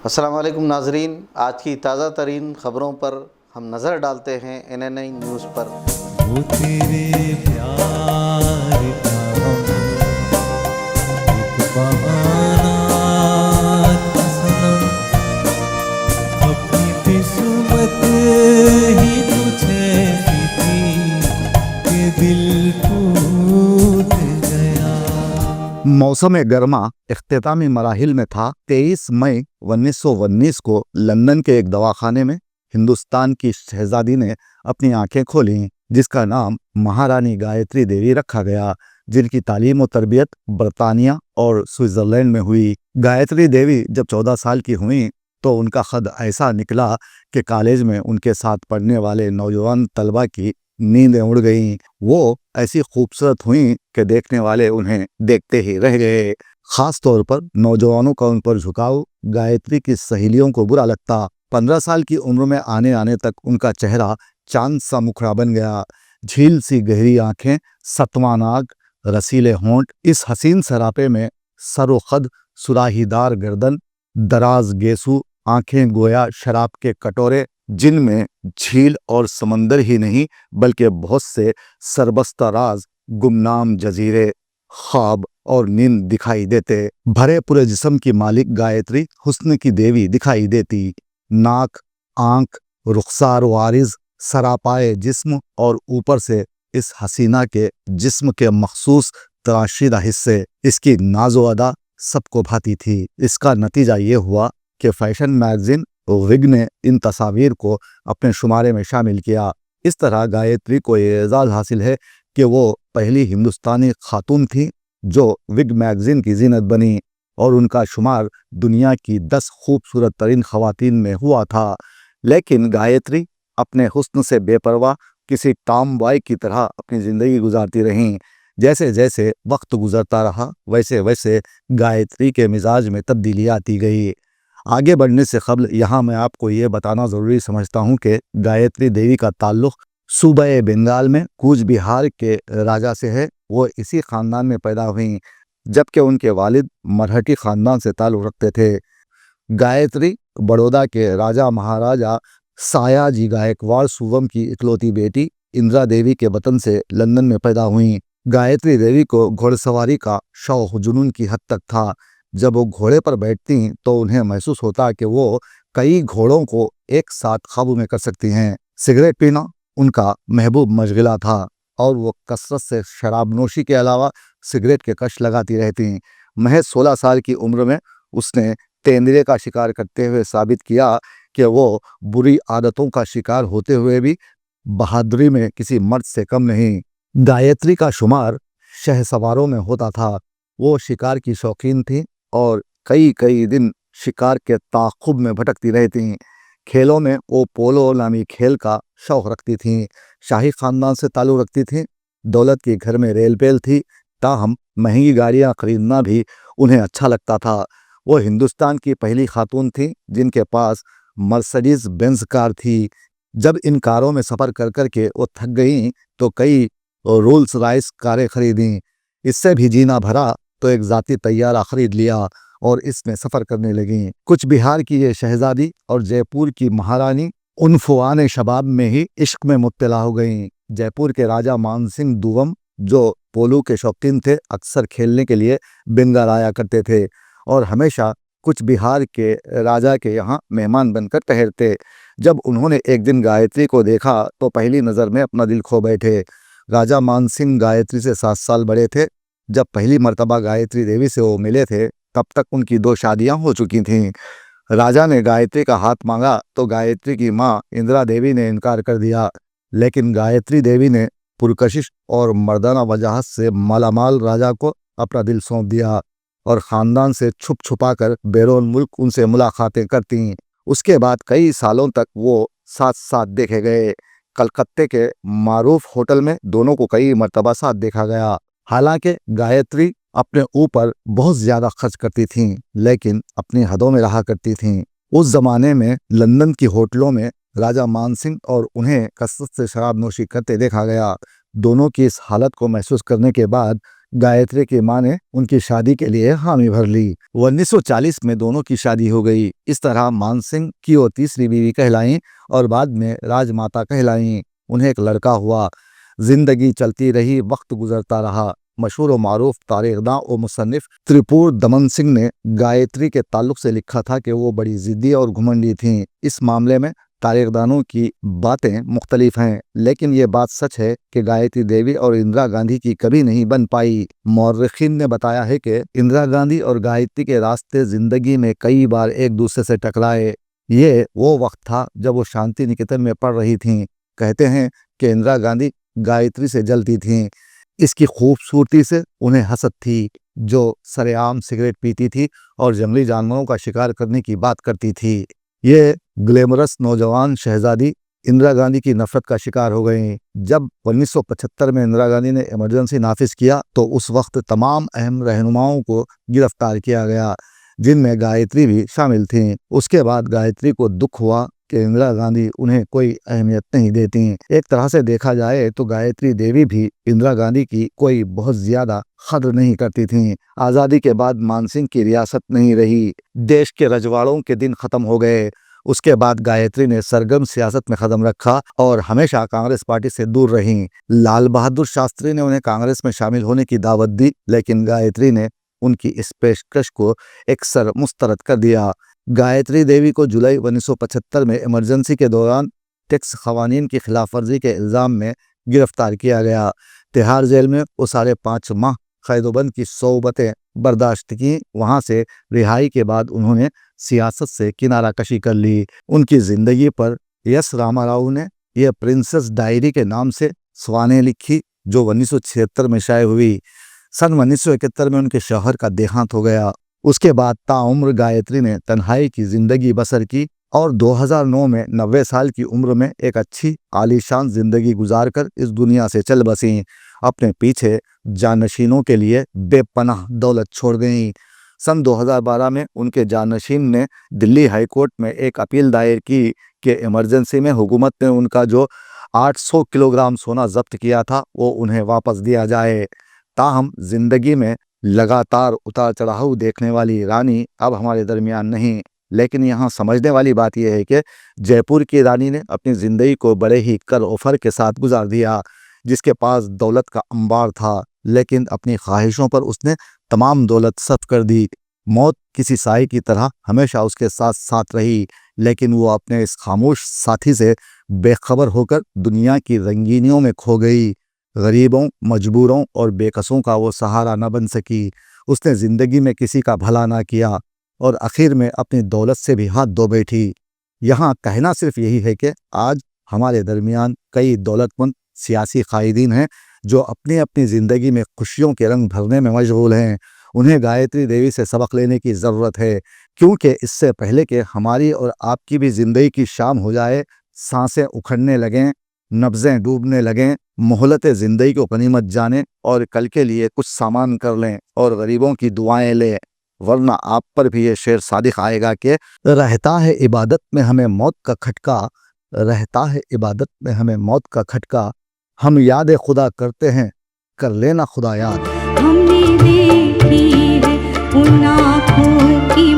अस्सलाम वालेकुम नाजरीन, आज की ताज़ा तरीन ख़बरों पर हम नज़र डालते हैं NNI न्यूज़ पर। वो तेरे प्यार का एक बहाना था सनम, अपनी किस्मत ही कुछ ऐसी थी कि दिल टूट गया। मौसम गर्मा इख्तितामी मराहिल में था। 23 मई 1919 को लंदन के एक दवाखाने में हिंदुस्तान की शहजादी ने अपनी आंखें खोलीं, जिसका नाम महारानी गायत्री देवी रखा गया, जिनकी तालीम और तरबियत बरतानिया और स्विट्जरलैंड में हुई। गायत्री देवी जब 14 साल की हुई तो उनका खद ऐसा निकला कि कॉलेज में उनके साथ पढ़ने वाले नौजवान तलबा की नींदें उड़ गईं। वो ऐसी खूबसूरत हुईं कि देखने वाले उन्हें देखते ही रह गए। खास तौर पर नौजवानों का उन पर झुकाव गायत्री की सहेलियों को बुरा लगता। 15 साल की उम्र में आने आने तक उनका चेहरा चांद सा मुखड़ा बन गया। झील सी गहरी आंखें, सतवां नाक, रसीले होंठ, इस हसीन सरापे में सरोखद, सुराहीदार गर्दन, दराज गेसू आंखें गोया शराब के कटोरे, जिनमें झील और समंदर ही नहीं बल्कि बहुत से सरबस्ता राज, गुमनाम जजीरे, ख्वाब और नींद दिखाई देते। भरे पूरे जिस्म की मालिक गायत्री हुस्न की देवी दिखाई देती। नाक, आंख, रुखसार वारिज, सरापाए जिस्म और ऊपर से इस हसीना के जिस्म के मखसूस तराशीदा हिस्से, इसकी नाजो अदा सबको भाती थी। इसका नतीजा ये हुआ कि फैशन मैगजीन विग ने इन तस्वीर को अपने शुमारे में शामिल किया। इस तरह गायत्री को ये एजाज़ हासिल है कि वो पहली हिंदुस्तानी खातून थी जो विग मैगजीन की जीनत बनी, और उनका शुमार दुनिया की 10 खूबसूरत तरीन खवातीन में हुआ था। लेकिन गायत्री अपने हुस्न से बेपरवाह किसी टॉम बॉय की तरह अपनी ज़िंदगी गुजारती रहीं। जैसे जैसे वक्त गुजरता रहा वैसे वैसे गायत्री के मिजाज में तब्दीली आती गई। आगे बढ़ने से कबल यहाँ मैं आपको ये बताना ज़रूरी समझता हूँ कि गायत्री देवी का ताल्लुक़ सूबे बंगाल में कूच बिहार के राजा से है। वो इसी ख़ानदान में पैदा हुई, जबकि उनके वालिद मराठी ख़ानदान से ताल्लुक़ रखते थे। गायत्री बड़ौदा के राजा महाराजा सायाजी गायकवाड़ सुवम की इकलौती बेटी इंदिरा देवी के वतन से लंदन में पैदा हुई। गायत्री देवी को घोड़सवारी का शौक जुनून की हद तक था। जब वो घोड़े पर बैठती तो उन्हें महसूस होता कि वो कई घोड़ों को एक साथ काबू में कर सकती हैं। सिगरेट पीना उनका महबूब मशगला था और वो कसरत से शराब नोशी के अलावा सिगरेट के कश लगाती रहती। महज 16 साल की उम्र में उसने तेंदुए का शिकार करते हुए साबित किया कि वो बुरी आदतों का शिकार होते हुए भी बहादुरी में किसी मर्द से कम नहीं। गायत्री का शुमार शहसवारों में होता था। वो शिकार की शौकीन थी और कई कई दिन शिकार के ताक़ुब में भटकती रहती। खेलों में वो पोलो नामी खेल का शौक़ रखती थीं। शाही ख़ानदान से ताल्लुक़ रखती थीं। दौलत के घर में रेल पेल थी, ताहम महंगी गाड़ियाँ खरीदना भी उन्हें अच्छा लगता था। वो हिंदुस्तान की पहली खातून थी जिनके पास मर्सिडीज़ बेंज कार थी। जब इन कारों में सफ़र कर कर के वो थक गईं तो कई रोल्स रॉयस कारें खरीदीं। इससे भी जीना भरा तो एक ज़ाती तैयारा खरीद लिया और इसमें सफ़र करने लगीं। कुछ बिहार की ये शहज़ादी और जयपुर की महारानी उनफुआन शबाब में ही इश्क में मुब्तला हो गईं। जयपुर के राजा मानसिंह दुवम, जो पोलो के शौकीन थे, अक्सर खेलने के लिए बंगाल आया करते थे और हमेशा कुछ बिहार के राजा के यहाँ मेहमान बनकर ठहरते। जब उन्होंने एक दिन गायत्री को देखा तो पहली नज़र में अपना दिल खो बैठे। राजा मानसिंह गायत्री से 7 साल बड़े थे। जब पहली मर्तबा गायत्री देवी से वो मिले थे तब तक उनकी 2 शादियां हो चुकी थीं। राजा ने गायत्री का हाथ मांगा तो गायत्री की माँ इंदिरा देवी ने इनकार कर दिया, लेकिन गायत्री देवी ने पुरकशिश और मर्दाना वजाहत से मालामाल राजा को अपना दिल सौंप दिया और ख़ानदान से छुप छुपा कर बैरून मुल्क उनसे मुलाकातें करती। उसके बाद कई सालों तक वो साथ साथ देखे गए। कलकत्ते के मारूफ होटल में दोनों को कई मर्तबा साथ देखा गया। हालांकि गायत्री अपने ऊपर बहुत ज़्यादा खर्च करती थीं, लेकिन अपनी हदों में रहा करती थीं। उस ज़माने में लंदन की होटलों में राजा मानसिंह और उन्हें कसरत से शराब नोशी करते देखा गया। दोनों की इस हालत को महसूस करने के बाद गायत्री की मां ने उनकी शादी के लिए हामी भर ली। 1940 में दोनों की शादी हो गई। इस तरह मानसिंह की वो तीसरी बीवी कहलाई और बाद में राजमाता कहलाई। उन्हें एक लड़का हुआ। जिंदगी चलती रही, वक्त गुजरता रहा। मशहूर व मारूफ तारीखदां और मुसन्निफ त्रिपुर दमन सिंह ने गायत्री के ताल्लुक से लिखा था कि वो बड़ी जिद्दी और घुमंडी थीं। इस मामले में तारीखदानों की बातें मुख्तलिफ हैं, लेकिन ये बात सच है कि गायत्री देवी और इंदिरा गांधी की कभी नहीं बन पाई। मौर्रिखीन ने बताया है कि इंदिरा गांधी और गायत्री के रास्ते जिंदगी में कई बार एक दूसरे से टकराए। ये वो वक्त था जब वो शांति निकेतन में पढ़ रही थीं। कहते हैं कि इंदिरा गांधी गायत्री से जलती थीं। इसकी खूबसूरती से उन्हें हसद थी, जो सरेआम सिगरेट पीती थी और जंगली जानवरों का शिकार करने की बात करती थी। ये ग्लैमरस नौजवान शहजादी इंदिरा गांधी की नफरत का शिकार हो गई। जब 1975 में इंदिरा गांधी ने इमरजेंसी नाफिज किया तो उस वक्त तमाम अहम रहनुमाओं को गिरफ्तार किया गया, जिनमें गायत्री भी शामिल थीं। उसके बाद गायत्री को दुख हुआ कि इंदिरा गांधी उन्हें कोई अहमियत नहीं देती। एक तरह से देखा जाए तो गायत्री देवी भी इंदिरा गांधी की कोई बहुत ज्यादा कद्र नहीं करती थीं। आज़ादी के बाद मानसिंह की रियासत नहीं रही। देश के रजवाड़ों के दिन खत्म हो गए। उसके बाद गायत्री ने सरगर्म सियासत में कदम रखा और हमेशा कांग्रेस पार्टी से दूर रहीं। लाल बहादुर शास्त्री ने उन्हें कांग्रेस में शामिल होने की दावत दी, लेकिन गायत्री ने उनकी इस पेशकश को एकसर मुस्तरद कर दिया। गायत्री देवी को जुलाई 1975 में इमरजेंसी के दौरान टैक्स कवानीन की खिलाफ वर्जी के इल्ज़ाम में गिरफ्तार किया गया। तिहाड़ जेल में वो 5.5 माह कैदोबंद की सोबतें बर्दाश्त की। वहाँ से रिहाई के बाद उन्होंने सियासत से किनारा कशी कर ली। उनकी ज़िंदगी पर एस रामाराव ने यह प्रिंसेस डायरी के नाम से स्वानें लिखी, जो 1976 में शाये हुई। सन 1971 में उनके शौहर का देहांत हो गया। उसके बाद ताउम्र गायत्री ने तन्हाई की जिंदगी बसर की और 2009 में 90 साल की उम्र में एक अच्छी आलीशान जिंदगी गुजारकर इस दुनिया से चल बसी। अपने पीछे जानशीनों के लिए बेपनाह दौलत छोड़ गईं। सन 2012 में उनके जानशीन ने दिल्ली हाई कोर्ट में एक अपील दायर की कि इमरजेंसी में हुकूमत ने उनका जो 800 किलोग्राम सोना जब्त किया था वो उन्हें वापस दिया जाए। ताहम जिंदगी में लगातार उतार चढ़ाव देखने वाली रानी अब हमारे दरमियान नहीं। लेकिन यहाँ समझने वाली बात यह है कि जयपुर की रानी ने अपनी ज़िंदगी को बड़े ही कर ऑफर के साथ गुजार दिया। जिसके पास दौलत का अंबार था, लेकिन अपनी ख्वाहिशों पर उसने तमाम दौलत सर्फ कर दी। मौत किसी साई की तरह हमेशा उसके साथ साथ रही, लेकिन वो अपने इस खामोश साथी से बेखबर होकर दुनिया की रंगीनियों में खो गई। गरीबों, मजबूरों और बेकसों का वो सहारा न बन सकी। उसने ज़िंदगी में किसी का भला ना किया और आखिर में अपनी दौलत से भी हाथ धो बैठी। यहाँ कहना सिर्फ यही है कि आज हमारे दरमियान कई दौलतमंद सियासी कायदीन हैं जो अपनी अपनी ज़िंदगी में खुशियों के रंग भरने में मशगूल हैं। उन्हें गायत्री देवी से सबक लेने की ज़रूरत है, क्योंकि इससे पहले कि हमारी और आपकी भी ज़िंदगी की शाम हो जाए, सांसें उखड़ने लगें, नब्ज़ें डूबने लगें, मोहलत ज़िंदगी को गनीमत जाने और कल के लिए कुछ सामान कर लें और गरीबों की दुआएं लें, वरना आप पर भी ये शेर सादिक आएगा कि रहता है इबादत में हमें मौत का खटका, रहता है इबादत में हमें मौत का खटका, हम याद खुदा करते हैं, कर लेना खुदा याद। हमने देखी है उन आँखों की